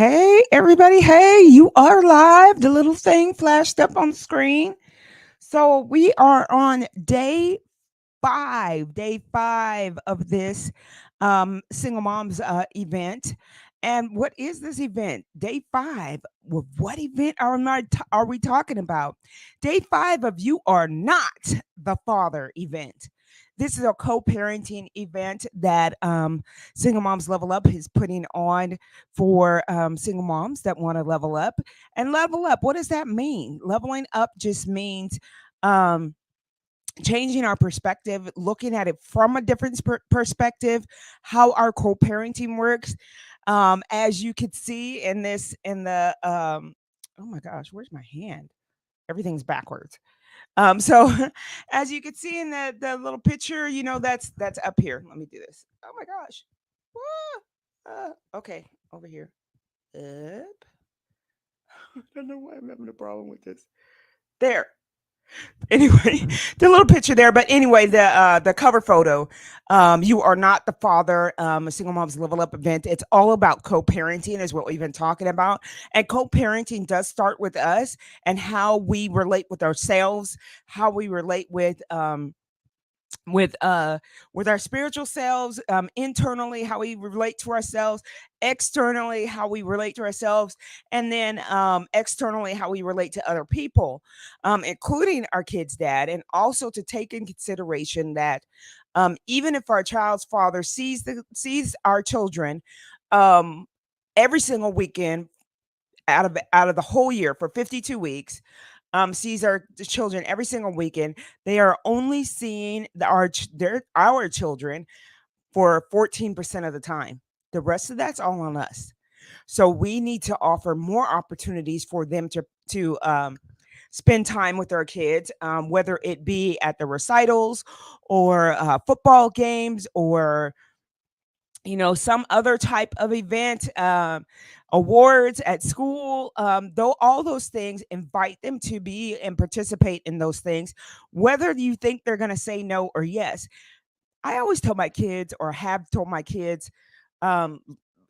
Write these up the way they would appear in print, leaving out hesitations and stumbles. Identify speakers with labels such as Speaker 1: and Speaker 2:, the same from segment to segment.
Speaker 1: Hey, everybody. Hey, you are live. The little thing flashed up on the screen. So we are on day five of this single moms event. And what is this event? Day five. Well, what event are we talking about? Day five of You Are Not the Father event. This is a co-parenting event that Single Moms Level Up is putting on for single moms that want to level up. And level up, what does that mean? Leveling up just means um, changing our perspective, looking at it from a different perspective, how our co-parenting works. As you could see in this, in the oh my gosh, where's my hand? Everything's backwards. So as you can see in the little picture, that's up here. Let me do this. Oh my gosh. Okay, over here. Up. I don't know why I'm having a problem with this. There. Anyway, the little picture there. But anyway, the cover photo. You are not the father. A single mom's level up event. It's all about co-parenting, is what we've been talking about. And co-parenting does start with us and how we relate with ourselves, how we relate with with our spiritual selves, internally how we relate to ourselves, externally how we relate to ourselves, and then externally how we relate to other people, including our kids dad, and also to take in consideration that even if our child's father sees our children um every single weekend out of the whole year for 52 weeks, sees our children every single weekend. They are only seeing our children for 14% of the time. The rest of that's all on us. So we need to offer more opportunities for them to spend time with our kids, whether it be at the recitals or football games or some other type of event, awards at school, though all those things, invite them to be and participate in those things, whether you think they're going to say no or yes. I always tell my kids, or have told my kids, um,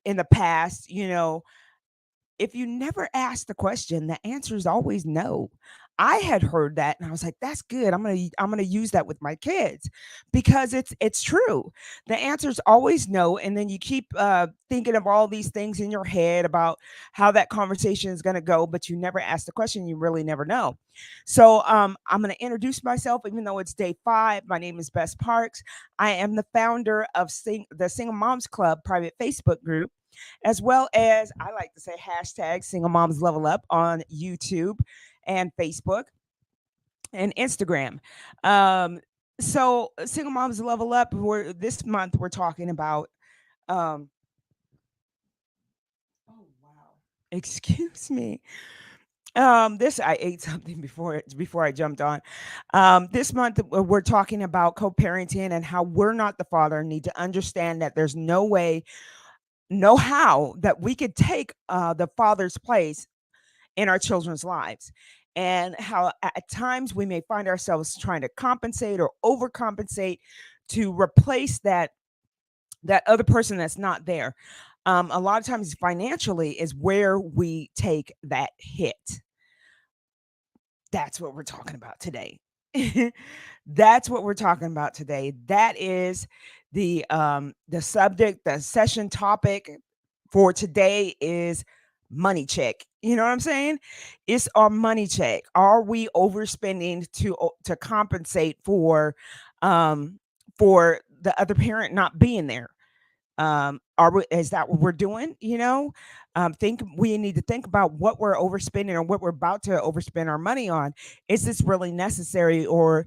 Speaker 1: in the past, if you never ask the question, the answer is always no. I had heard that and I was like, that's good. I'm gonna use that with my kids because it's true. The answer is always no. And then you keep thinking of all these things in your head about how that conversation is gonna go, but you never ask the question, you really never know. So I'm gonna introduce myself, even though it's day five. My name is Bess Parks. I am the founder of the Single Moms Club private Facebook group, as well as I like to say hashtag Single Moms Level Up on YouTube and Facebook and Instagram. Um, so Single Moms Level Up. This month we're talking about. Um, oh wow! Excuse me. This I ate something before I jumped on. This month we're talking about co-parenting and how we're not the father and need to understand that there's no way, no how that we could take the father's place in our children's lives, and how at times we may find ourselves trying to compensate or overcompensate to replace that other person that's not there. A lot of times financially is where we take that hit. That's what we're talking about today. That's what we're talking about today. That is the subject, the session topic for today is money check. You know what I'm saying? It's our money check. Are we overspending to compensate um for the other parent not being there? Is that what we're doing? Think we need to think about what we're overspending or what we're about to overspend our money on. Is this really necessary, or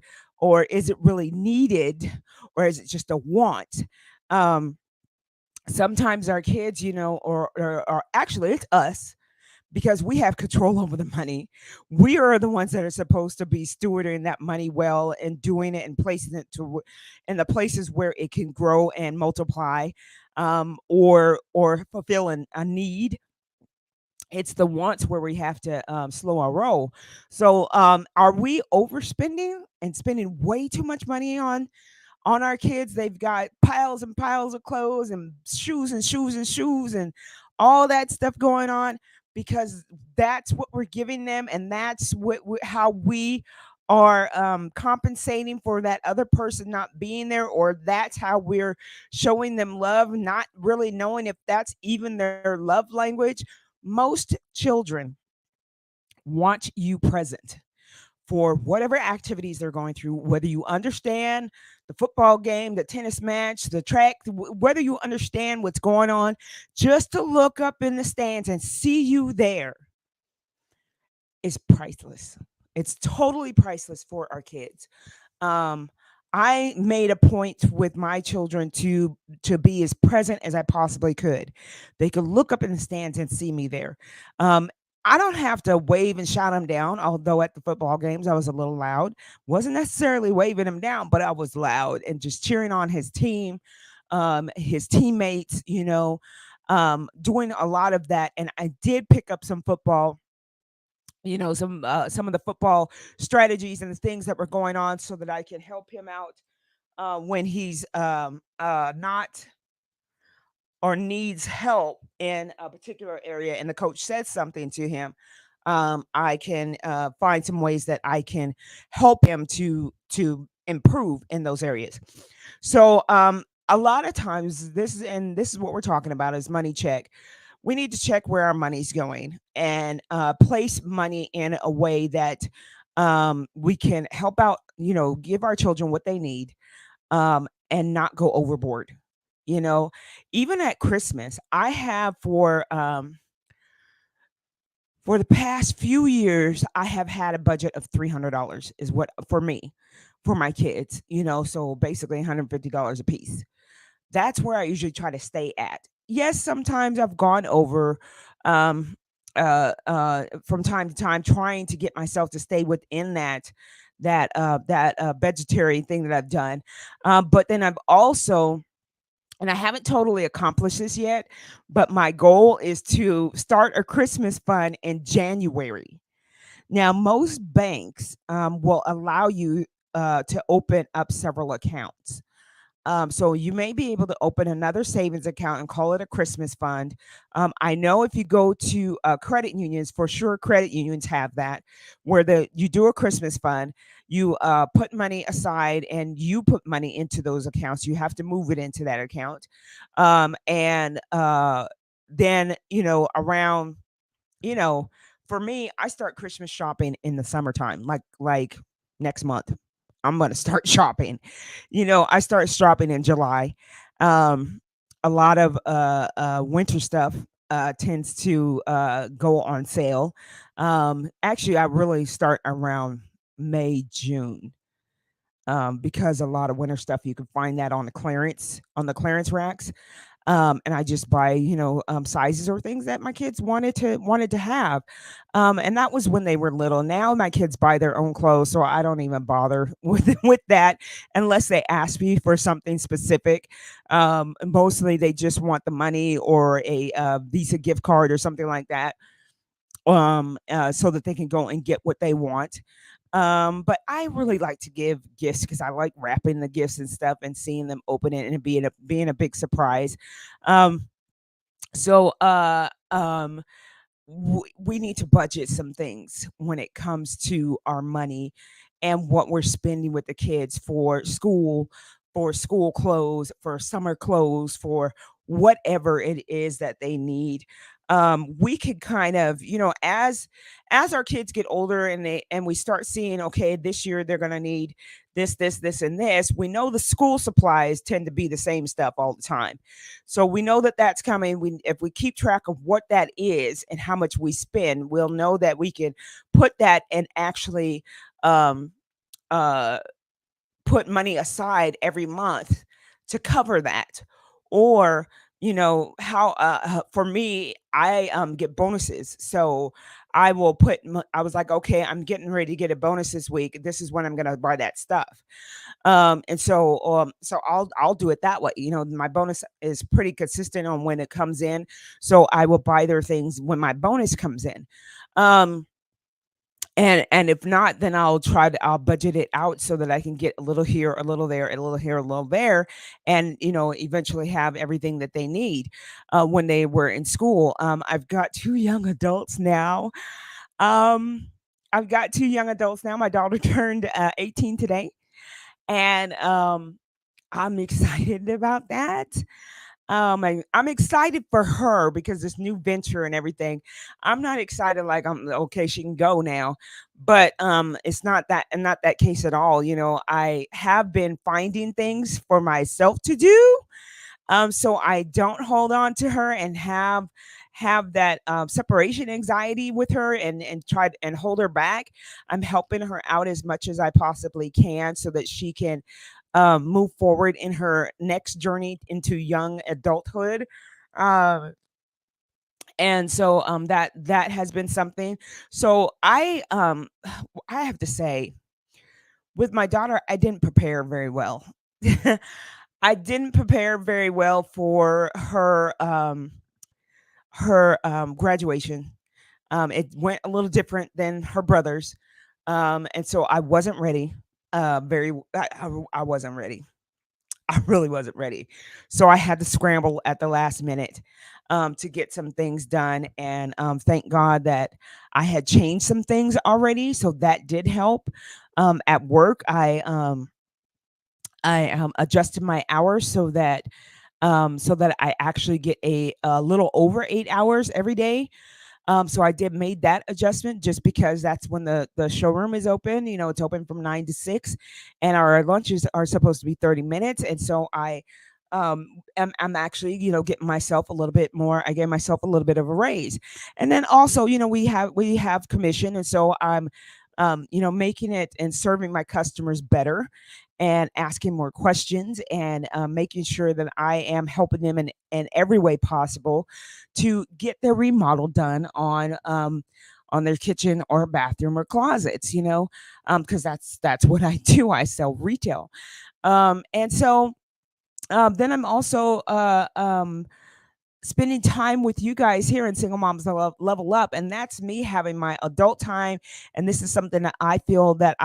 Speaker 1: is it really needed, or is it just a want? Um, Sometimes our kids, or actually it's us, because we have control over the money. We are the ones that are supposed to be stewarding that money well and doing it and placing it in the places where it can grow and multiply, or fulfill a need. It's the wants where we have to slow our roll. So, are we overspending and spending way too much money on our kids? They've got piles and piles of clothes and shoes and shoes and shoes and all that stuff going on, because that's what we're giving them, and that's how we are compensating for that other person not being there, or that's how we're showing them love, not really knowing if that's even their love language. Most children want you present for whatever activities they're going through, whether you understand the football game, the tennis match, the track, whether you understand what's going on, just to look up in the stands and see you there is priceless. It's totally priceless for our kids. Um, I made a point with my children to be as present as I possibly could. They could look up in the stands and see me there. Um, I don't have to wave and shout him down, although at the football games I was a little loud. Wasn't necessarily waving him down, but I was loud and just cheering on his team, his teammates, doing a lot of that. And I did pick up some football, some of the football strategies and the things that were going on, so that I can help him out when he's not or needs help in a particular area, and the coach says something to him. I can find some ways that I can help him to improve in those areas. So a lot of times, this is what we're talking about, is money check. We need to check where our money's going, and place money in a way that we can help out, give our children what they need, and not go overboard. You know, Even at Christmas, I have for the past few years, I have had a budget of $300 is what for me, for my kids, so basically $150 a piece. That's where I usually try to stay at. Yes, sometimes I've gone over um from time to time, trying to get myself to stay within that budgetary thing that I've done. But then I've also, and I haven't totally accomplished this yet, but my goal is to start a Christmas fund in January. Now, most banks will allow you to open up several accounts. So you may be able to open another savings account and call it a Christmas fund. I know if you go to credit unions, for sure, credit unions have that, where you do a Christmas fund, you put money aside, and you put money into those accounts. You have to move it into that account, and then around you know, for me, I start Christmas shopping in the summertime, like next month. I'm gonna start shopping. I start shopping in July. Um, a lot of winter stuff tends to go on sale. Actually, I really start around May, June, because a lot of winter stuff you can find that on the clearance racks. And I just buy, sizes or things that my kids wanted to have. And that was when they were little. Now my kids buy their own clothes, so I don't even bother with that unless they ask me for something specific. Mostly they just want the money or a Visa gift card or something like that, so that they can go and get what they want. But I really like to give gifts because I like wrapping the gifts and stuff and seeing them open it and it being a big surprise. Um, so we need to budget some things when it comes to our money and what we're spending with the kids for school clothes, for summer clothes, for whatever it is that they need. We could kind of, as our kids get older and we start seeing, okay, this year they're going to need this, and this. We know the school supplies tend to be the same stuff all the time, so we know that that's coming. If we keep track of what that is and how much we spend, we'll know that we can put that and actually um, uh, put money aside every month to cover that. Or how for me, I get bonuses, so I was like, okay, I'm getting ready to get a bonus this week, this is when I'm going to buy that stuff. And so I'll do it that way. My bonus is pretty consistent on when it comes in, so I will buy their things when my bonus comes in. um And if not, then I'll budget it out so that I can get a little here, a little there, a little here, a little there, and eventually have everything that they need when they were in school. I've got two young adults now. Um, I've got two young adults now. My daughter turned 18 today, and I'm excited about that. I'm excited for her because this new venture and everything. I'm not excited like I'm okay, she can go now. But it's not that case at all. I have been finding things for myself to do. So I don't hold on to her and have that separation anxiety with her and try and hold her back. I'm helping her out as much as I possibly can so that she can move forward in her next journey into young adulthood. Um, and so that has been something. So I have to say, with my daughter, I didn't prepare very well. I didn't prepare very well for her graduation. It went a little different than her brother's, and so I wasn't ready. I wasn't ready. I really wasn't ready. So I had to scramble at the last minute to get some things done. And thank God that I had changed some things already. So that did help. At work, I adjusted my hours so that I actually get a little over 8 hours every day. So I did made that adjustment just because that's when the showroom is open. It's open from 9 to 6, and our lunches are supposed to be 30 minutes. And so I'm actually getting myself a little bit more. I gave myself a little bit of a raise, and then also we have commission, and so I'm making it and serving my customers better and asking more questions and making sure that I am helping them in every way possible to get their remodel done on their kitchen or bathroom or closets, because that's what I do. I sell retail. And so then I'm also spending time with you guys here in Single Moms Level Up, and that's me having my adult time. And this is something that I feel that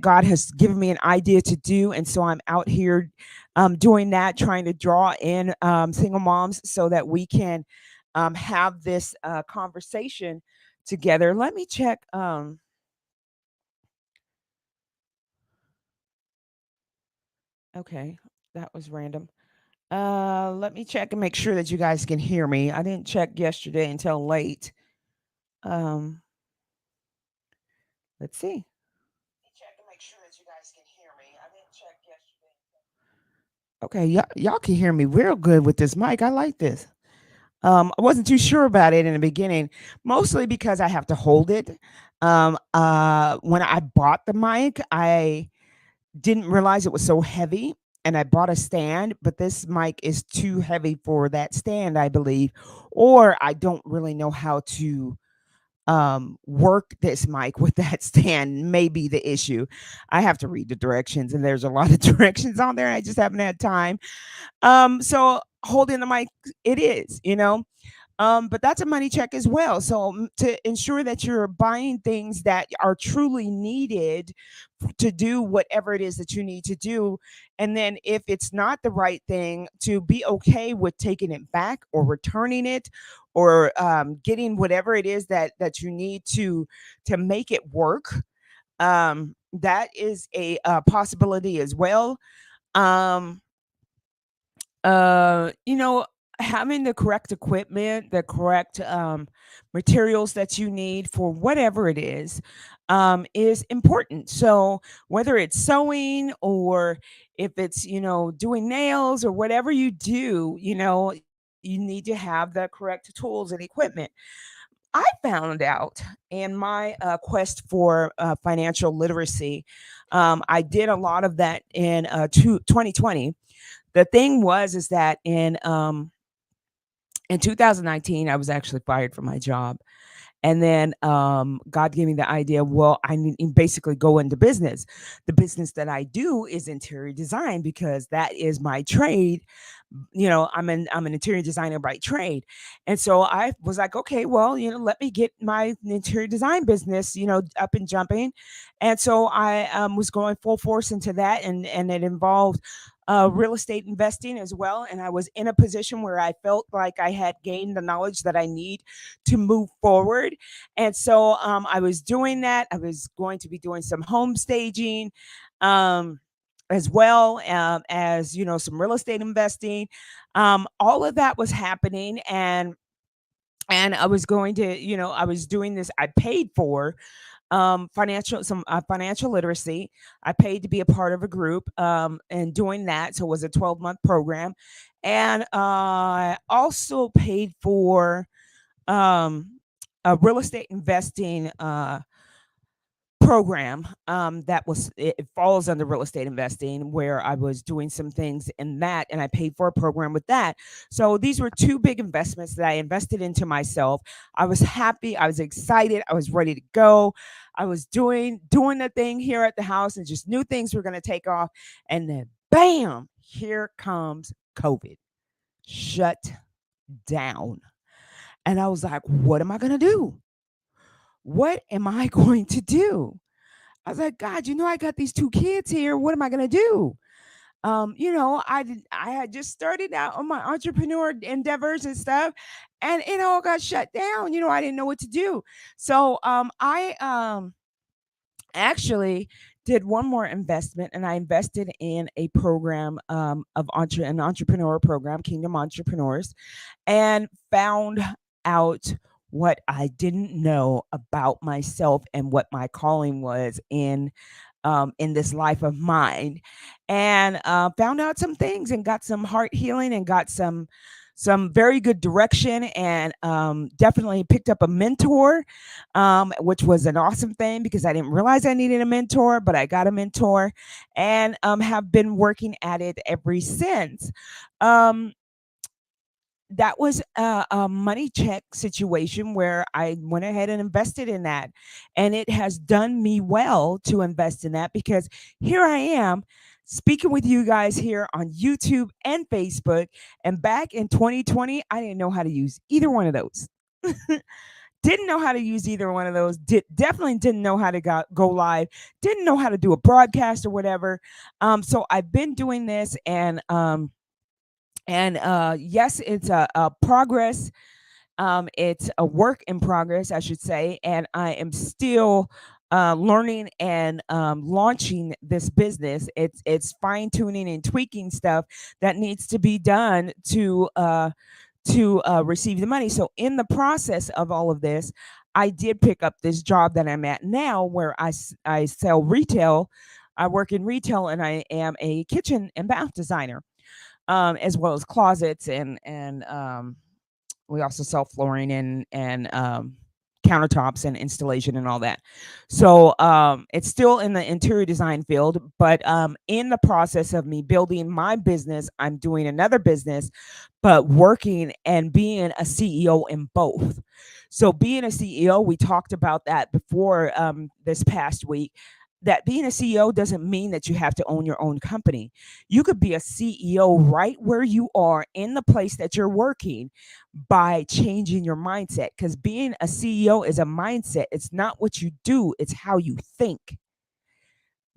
Speaker 1: God has given me an idea to do, and so I'm out here doing that, trying to draw in single moms so that we can have this conversation together. Let me check. Okay, that was random. Let me check and make sure that you guys can hear me. I didn't check yesterday until late. Um, let's see. Check and make sure that you guys can hear me. I didn't check yesterday. Okay, y'all can hear me real good with this mic. I like this. I wasn't too sure about it in the beginning, mostly because I have to hold it. When I bought the mic, I didn't realize it was so heavy, and I bought a stand, but this mic is too heavy for that stand, I believe, or I don't really know how to work this mic with that stand may be the issue. I have to read the directions, and there's a lot of directions on there. I just haven't had time. So holding the mic, it is. But that's a money check as well. So to ensure that you're buying things that are truly needed to do whatever it is that you need to do. And then if it's not the right thing, to be okay with taking it back or returning it or getting whatever it is that you need to make it work. That is a possibility as well. Um, uh, you know, Having the correct equipment, the correct materials that you need for whatever it is important. So whether it's sewing or if it's doing nails or whatever you do, you need to have the correct tools and equipment. I found out in my quest for financial literacy, I did a lot of that in 2020. The thing was is that in 2019, I was actually fired from my job, And then God gave me the idea, well, I need to basically go into business. The business that I do is interior design because that is my trade. I'm an interior designer by trade. And so I was like, okay, well, let me get my interior design business, up and jumping. And so I was going full force into that, and it involved real estate investing as well. And I was in a position where I felt like I had gained the knowledge that I need to move forward. And so I was doing that. I was going to be doing some home staging. As well as some real estate investing. All of that was happening, and I was going to, I was doing this. I paid for financial literacy. I paid to be a part of a group, and doing that. So it was a 12-month program, and I also paid for um, a real estate investing program that it falls under real estate investing, where I was doing some things in that, and I paid for a program with that. So these were two big investments that I invested into myself. I was happy, I was excited, I was ready to go. I was doing the thing here at the house, and just knew things were going to take off. And then bam, here comes COVID. Shut down. And I was like, what am I going to do? What am I going to do? I was like, God, I got these two kids here. What am I gonna do? I had just started out on my entrepreneur endeavors and stuff, and it all got shut down. I didn't know what to do. So I actually did one more investment, and I invested in a program an entrepreneur program, Kingdom Entrepreneurs, and found out what I didn't know about myself and what my calling was in this life of mine. And found out some things, and got some heart healing, and got some very good direction, and definitely picked up a mentor, which was an awesome thing because I didn't realize I needed a mentor, but I got a mentor, and have been working at it ever since. Um, that was a money check situation where I went ahead and invested in that. And it has done me well to invest in that, because here I am speaking with you guys here on YouTube and Facebook. And back in 2020, I didn't know how to use either one of those. Didn't know how to use either one of those. Definitely didn't know how to go live. Didn't know how to do a broadcast or whatever. So I've been doing this, and yes, it's a progress. It's a work in progress, I should say, and I am still learning and launching this business. It's fine tuning and tweaking stuff that needs to be done to receive the money. So in the process of all of this, I did pick up this job that I'm at now, where I sell retail. I work in retail, and I am a kitchen and bath designer, as well as closets, and we also sell flooring and countertops and installation and all that. So it's still in the interior design field, but in the process of me building my business, I'm doing another business, but working and being a CEO in both. So being a CEO, we talked about that before this past week. That being a CEO doesn't mean that you have to own your own company. You could be a CEO right where you are in the place that you're working by changing your mindset. Because being a CEO is a mindset. It's not what you do, it's how you think.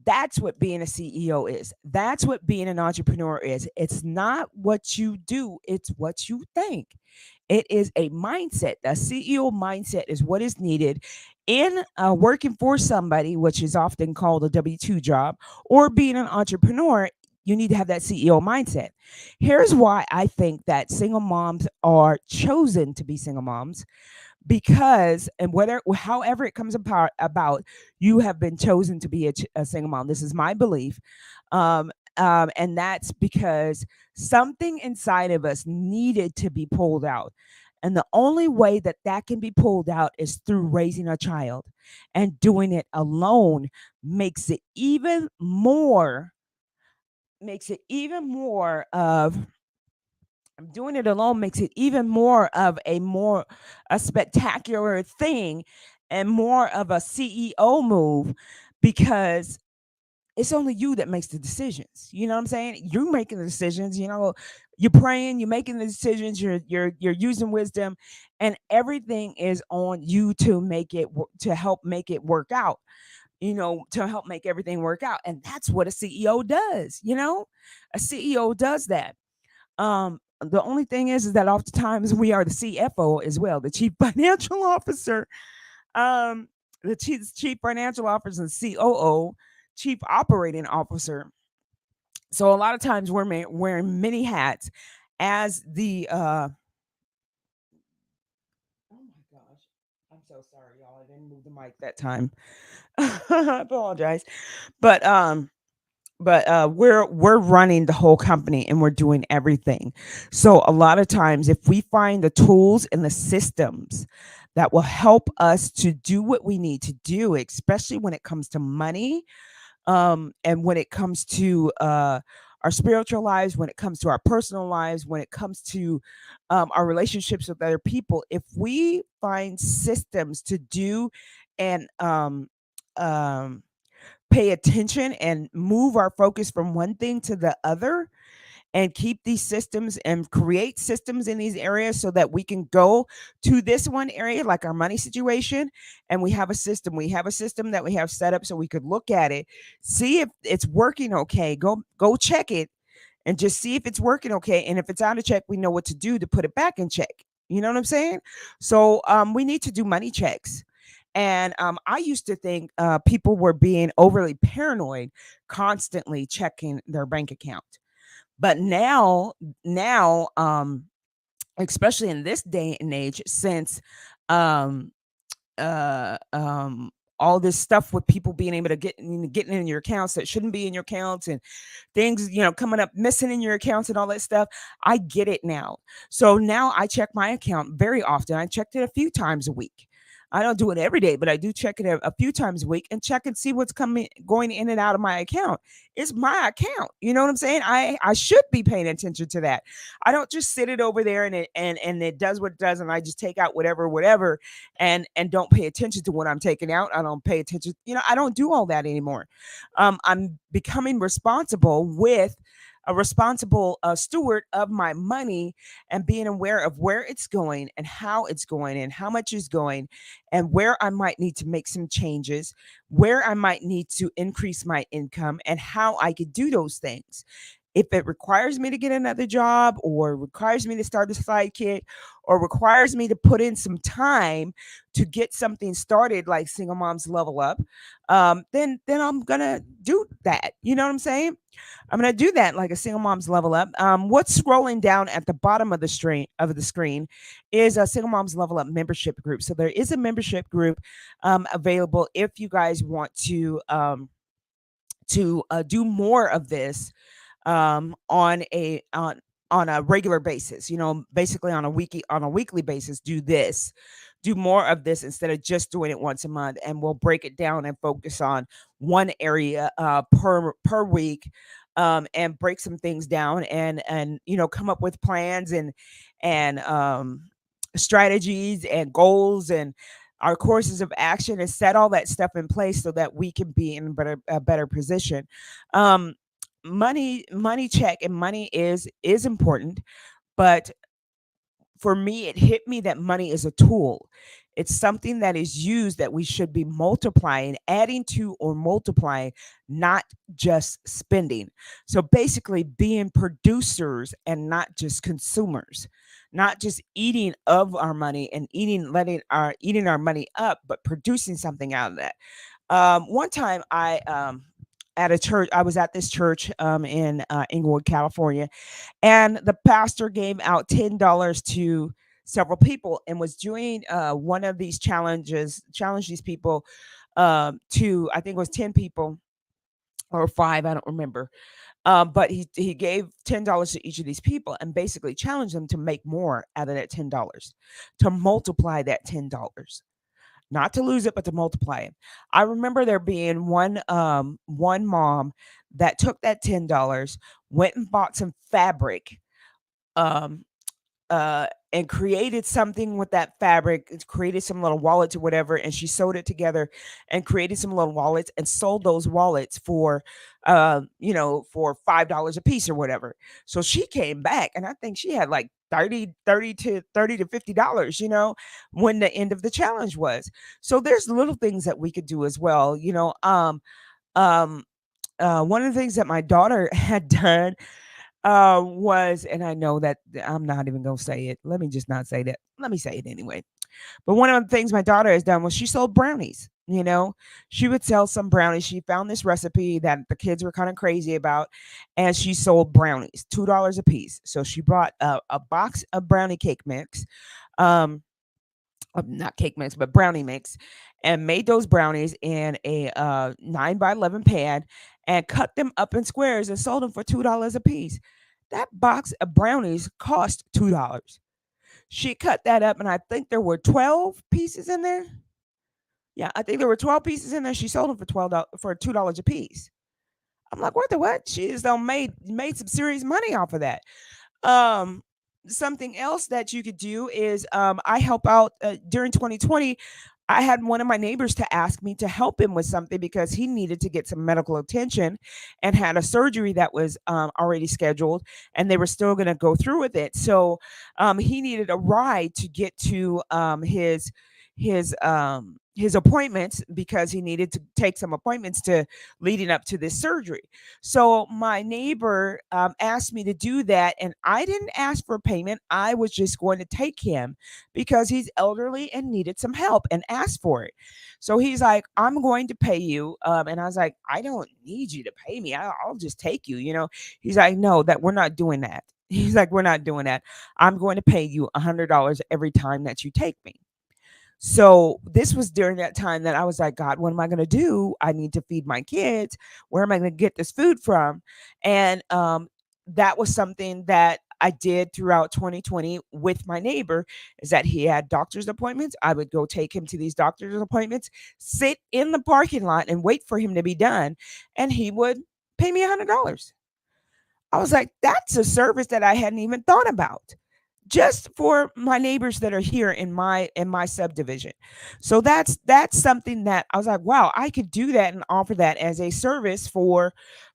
Speaker 1: That's what being a CEO is. That's what being an entrepreneur is. It's not what you do, it's what you think. It is a mindset. The CEO mindset is what is needed in working for somebody, which is often called a W 2 job, or being an entrepreneur. You need to have that CEO mindset. Here's why I think that single moms are chosen to be single moms, because, and whether however it comes about, you have been chosen to be a single mom. This is my belief. And that's because something inside of us needed to be pulled out, and the only way that that can be pulled out is through raising a child. And doing it alone makes it even more, of Doing it alone makes it even more a spectacular thing and more of a CEO move because it's only you that makes the decisions. You know what I'm saying? You're making the decisions, you're praying, you're making the decisions, you're using wisdom, and everything is on you to to help make it work out, to help make everything work out. And that's what a CEO does. A CEO does that. The only thing is that oftentimes we are the CFO as well, the chief financial officer, um, the chief financial officer and COO, chief operating officer. So a lot of times we're wearing many hats as the. Oh my gosh, I'm so sorry, y'all. I didn't move the mic that time. I apologize, but we're running the whole company and we're doing everything. So a lot of times if we find the tools and the systems that will help us to do what we need to do, especially when it comes to money, and when it comes to our spiritual lives, when it comes to our personal lives, when it comes to our relationships with other people, if we find systems to do and um, pay attention and move our focus from one thing to the other and keep these systems and create systems in these areas so that we can go to this one area like our money situation, and we have a system that we have set up so we could look at it, see if it's working okay, go check it and just see if it's working okay. And if it's out of check, we know what to do to put it back in check. You know what I'm saying? So we need to do money checks. And I used to think people were being overly paranoid, constantly checking their bank account. But now, especially in this day and age, since um, uh, um, all this stuff with people being able to getting in your accounts that shouldn't be in your accounts, and things coming up missing in your accounts and all that stuff, I get it now. So now I check my account very often. I checked it a few times a week. I don't do it every day, but I do check it a few times a week and check and see what's coming going in and out of my account. It's my account. You know what I'm saying? I should be paying attention to that. I don't just sit it over there and it does what it does, and I just take out whatever and don't pay attention to what I'm taking out. I don't pay attention. I don't do all that anymore. I'm becoming a responsible steward of my money, and being aware of where it's going and how it's going and how much is going, and where I might need to make some changes, where I might need to increase my income, and how I could do those things. If it requires me to get another job, or requires me to start a sidekick, or requires me to put in some time to get something started like Single Moms Level Up, then I'm gonna do that. You know what I'm saying? I'm gonna do that like a Single Moms Level Up. What's scrolling down at the bottom of the screen is a Single Moms Level Up membership group. So there is a membership group available if you guys want to do more of this on a regular basis, basically on a weekly basis. Do more of this instead of just doing it once a month, and we'll break it down and focus on one area per week, and break some things down, and come up with plans and strategies and goals and our courses of action, and set all that stuff in place so that we can be in a better position. um money check and money is important, but for me, it hit me that money is a tool. It's something that is used, that we should be multiplying, adding to, or multiplying, not just spending. So basically, being producers and not just consumers, not just eating of our money and eating our money up, but producing something out of that. One time, I was at this church in Inglewood, California, and the pastor gave out $10 to several people and was doing one of these challenge these people to, I think it was 10 people or five, I don't remember. But he gave $10 to each of these people and basically challenged them to make more out of that $10, to multiply that $10, not to lose it, but to multiply it. I remember there being one mom that took that $10, went and bought some fabric, um, and created something with that fabric. It created some little wallets or whatever, and she sewed it together and created some little wallets and sold those wallets for, for $5 a piece or whatever. So she came back, and I think she had like 30 to $50, when the end of the challenge was. So there's little things that we could do as well. Um, One of the things that my daughter had done was, and I know that I'm not even gonna say it. Let me just not say that. Let me say it anyway. But one of the things my daughter has done was she sold brownies. She would sell some brownies. She found this recipe that the kids were kind of crazy about, and she sold brownies, $2 a piece. So she bought a box of brownie cake mix, um, not cake mix, but brownie mix, and made those brownies in a 9 by 11 pan and cut them up in squares and sold them for $2 a piece. That box of brownies cost $2. She cut that up, and I think there were 12 pieces in there. Yeah, I think there were 12 pieces in there. She sold them for $12 for $2 a piece. I'm like, what the what? She just don't made some serious money off of that. Um, Something else that you could do is I help out during 2020. I had one of my neighbors to ask me to help him with something because he needed to get some medical attention and had a surgery that was already scheduled, and they were still going to go through with it. So he needed a ride to get to his appointments because he needed to take some appointments to leading up to this surgery. So my neighbor asked me to do that, and I didn't ask for payment. I was just going to take him because he's elderly and needed some help and asked for it. So he's like, "I'm going to pay you," and I was like, "I don't need you to pay me. I'll just take you." He's like, "No, that we're not doing that." He's like, "We're not doing that. I'm going to pay you $100 every time that you take me." So this was during that time that I was like, God, what am I going to do? I need to feed my kids. Where am I going to get this food from? And that was something that I did throughout 2020 with my neighbor, is that he had doctor's appointments. I would go take him to these doctor's appointments, sit in the parking lot and wait for him to be done. And he would pay me $100. I was like, that's a service that I hadn't even thought about, just for my neighbors that are here in my subdivision. So that's something that I was like, wow, I could do that and offer that as a service for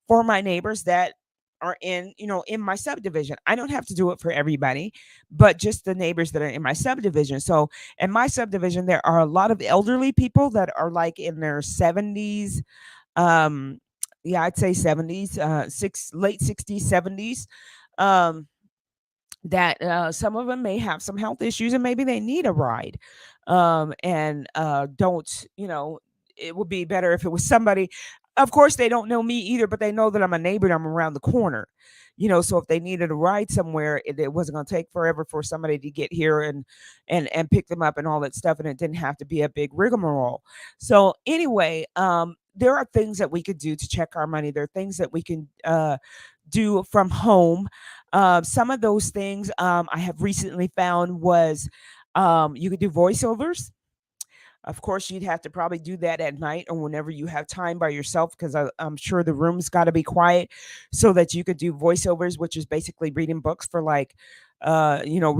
Speaker 1: my neighbors that are in my subdivision. I don't have to do it for everybody, but just the neighbors that are in my subdivision. So in my subdivision there are a lot of elderly people that are like in their 70s, um yeah, I'd say 70s, late 60s, 70s, um that some of them may have some health issues and maybe they need a ride. And don't, it would be better if it was somebody. Of course, they don't know me either, but they know that I'm a neighbor and I'm around the corner. So if they needed a ride somewhere, it wasn't going to take forever for somebody to get here and pick them up and all that stuff, and it didn't have to be a big rigmarole. So anyway, there are things that we could do to check our money. There are things that we can do from home. Some of those things I have recently found was you could do voiceovers. Of course, you'd have to probably do that at night or whenever you have time by yourself, because I'm sure the room's got to be quiet so that you could do voiceovers, which is basically reading books for like, Audible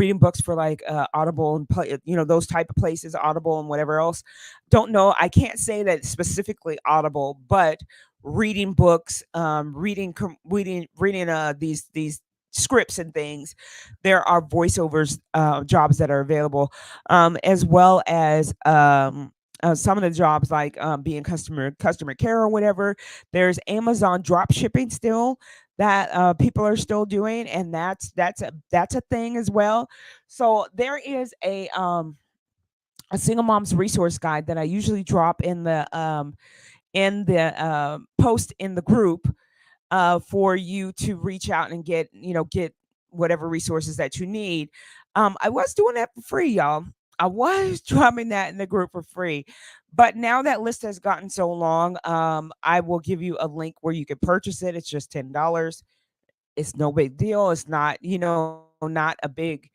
Speaker 1: and play, those type of places, Audible and whatever else. Don't know. I can't say that it's specifically Audible, but reading books, reading these scripts and things. There are voiceovers jobs that are available, as well as some of the jobs like being customer care or whatever. There's Amazon drop shipping still that people are still doing, and that's a thing as well. So there is a single mom's resource guide that I usually drop in the post in the group, for you to reach out and get whatever resources that you need. I was doing that for free, y'all. I was dropping that in the group for free, but now that list has gotten so long, I will give you a link where you can purchase it. It's just $10. It's no big deal. It's not, not a big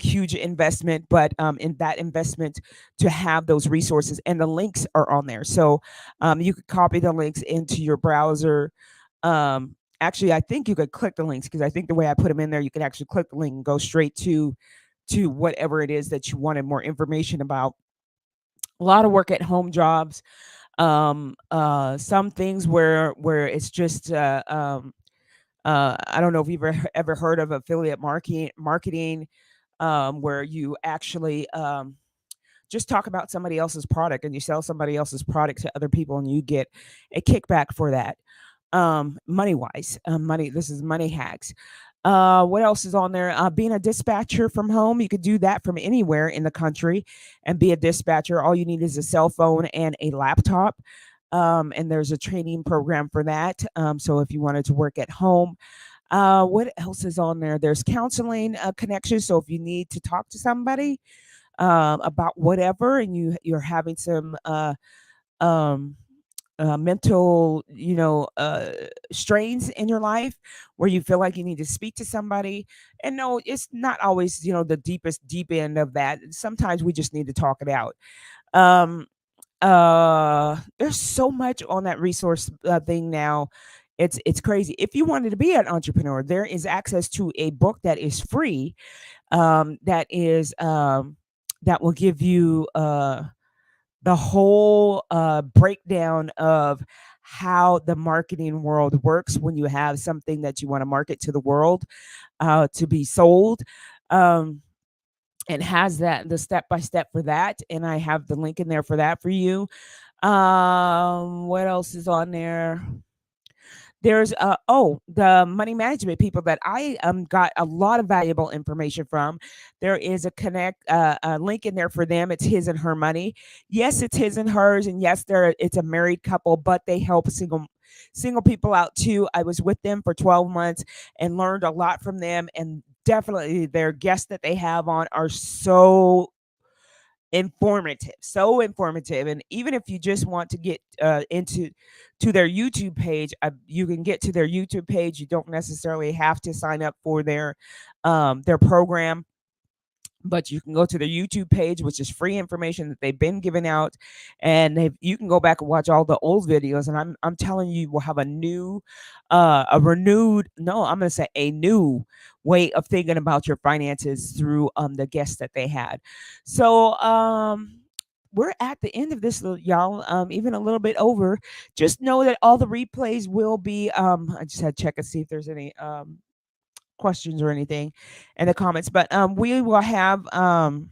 Speaker 1: huge investment, but in that investment to have those resources, and the links are on there. So you could copy the links into your browser, um, Actually, I think you could click the links because I think the way I put them in there, you can actually click the link and go straight to whatever it is that you wanted more information about. A lot of work at home jobs, some things where it's just I don't know if you've ever heard of affiliate marketing, where you actually just talk about somebody else's product and you sell somebody else's product to other people and you get a kickback for that. Money wise, money. This is money hacks. What else is on there? Being a dispatcher from home. You could do that from anywhere in the country and be a dispatcher. All you need is a cell phone and a laptop. And there's a training program for that. So if you wanted to work at home, what else is on there? There's counseling connections. So if you need to talk to somebody about whatever, and you're having some um, mental, strains in your life, where you feel like you need to speak to somebody. And no, it's not always the deepest deep end of that. Sometimes we just need to talk it out. Um, there's so much on that resource thing now. It's crazy. If you wanted to be an entrepreneur, there is access to a book that is free, that is that will give you the whole breakdown of how the marketing world works when you have something that you want to market to the world, to be sold. Um, and has that the step by step for that, and I have the link in there for that for you. What else is on there? There's the money management people that I got a lot of valuable information from. There is a link in there for them. It's His and Her Money. Yes, it's his and hers, and yes, it's a married couple, but they help single people out too. I was with them for 12 months and learned a lot from them, and definitely their guests that they have on are so informative. And even if you just want to get into to their YouTube page, you can get to their YouTube page. You don't necessarily have to sign up for their program, but you can go to their YouTube page, which is free information that they've been giving out, and you can go back and watch all the old videos. And I'm telling you, we'll have a renewed, no, I'm going to say a new way of thinking about your finances through the guests that they had. So we're at the end of this, y'all. Even a little bit over. Just know that all the replays will be. I just had to check and see if there's any questions or anything in the comments, but we will have the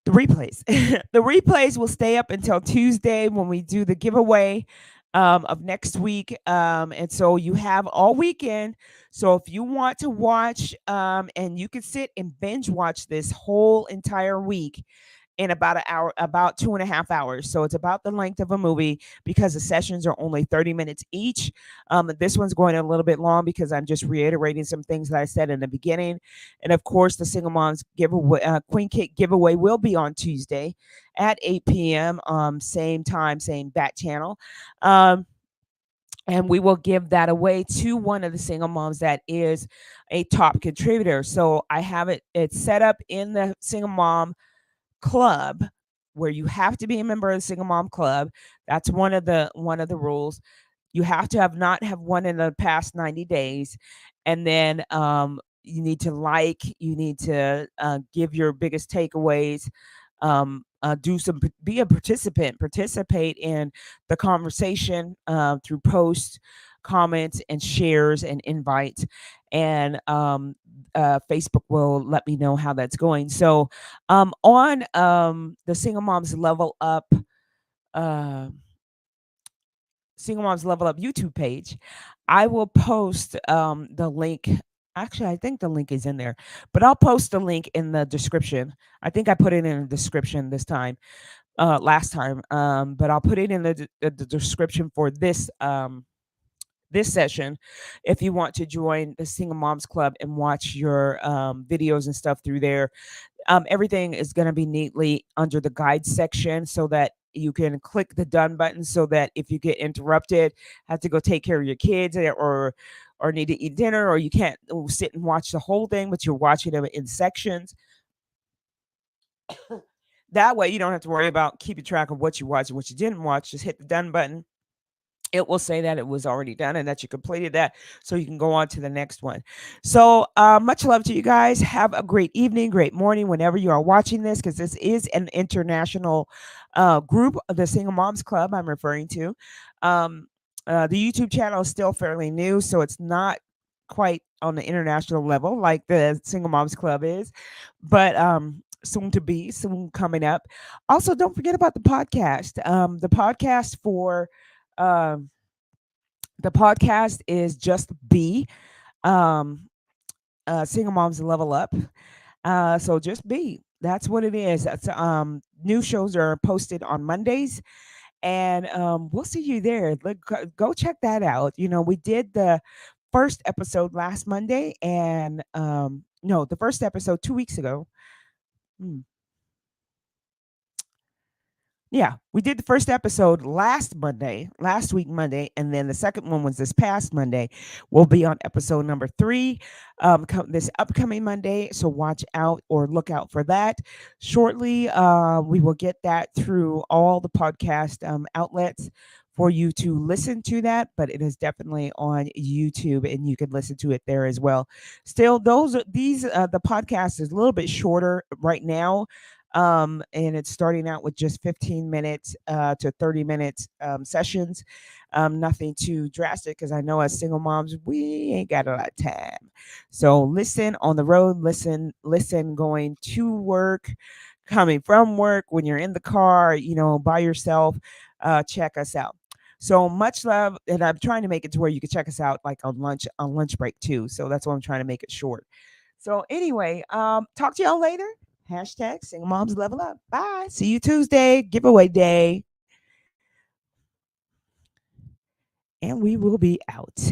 Speaker 1: replays. The replays will stay up until Tuesday when we do the giveaway of next week, and so you have all weekend. So if you want to watch, and you can sit and binge watch this whole entire week in about an hour, about 2.5 hours. So it's about the length of a movie because the sessions are only 30 minutes each. This one's going a little bit long because I'm just reiterating some things that I said in the beginning. And of course, the Single Moms giveaway, Queen Cake giveaway will be on Tuesday at 8 p.m. Same time, same bat channel. And we will give that away to one of the single moms that is a top contributor. So I have it's set up in the Single Mom Club, where you have to be a member of the Single Mom Club. That's one of the rules. You have to have won in the past 90 days, and then you need to you need to give your biggest takeaways. Be a participate in the conversation through posts, comments, and shares and invites. And Facebook will let me know how that's going. So on the uh, Single Moms Level Up YouTube page, I will post the link. Actually, I think the link is in there, but I'll post the link in the description. I think I put it in the description this time, last time, but I'll put it in the description for this session if you want to join the Single Moms Club and watch your videos and stuff through there. Everything is going to be neatly under the guide section so that you can click the done button, so that if you get interrupted, have to go take care of your kids, or need to eat dinner, or you can't sit and watch the whole thing, but you're watching them in sections. That way you don't have to worry about keeping track of what you watched and what you didn't watch. Just hit the done button it will say that it was already done and that you completed that, so you can go on to the next one. So much love to you guys. Have a great evening, great morning whenever you are watching this, because this is an international group of the Single Moms Club I'm referring to. The YouTube channel is still fairly new, so it's not quite on the international level like the Single Moms Club is, but soon to be, soon coming up. Also, don't forget about the podcast for um, the podcast is just B, um, Single Moms Level Up. So just B. That's what it is. That's new shows are posted on Mondays, and we'll see you there. Go check that out. You know, we did the first episode last Monday, and no, the first episode 2 weeks ago. Hmm. Yeah, we did the first episode last week Monday, and then the second one was this past Monday. We'll be on episode number 3 this upcoming Monday, so watch out or look out for that shortly. We will get that through all the podcast outlets for you to listen to that, but it is definitely on YouTube, and you can listen to it there as well. Still, the podcast is a little bit shorter right now, and it's starting out with just 15 minutes to 30 minutes sessions. Nothing too drastic, because I know as single moms we ain't got a lot of time. So listen on the road, listen going to work, coming from work, when you're in the car, by yourself. Check us out. So much love, and I'm trying to make it to where you can check us out like on lunch break too. So that's why I'm trying to make it short. So anyway, talk to y'all later. Hashtag Single Moms Level Up. Bye. See you Tuesday, giveaway day. And we will be out.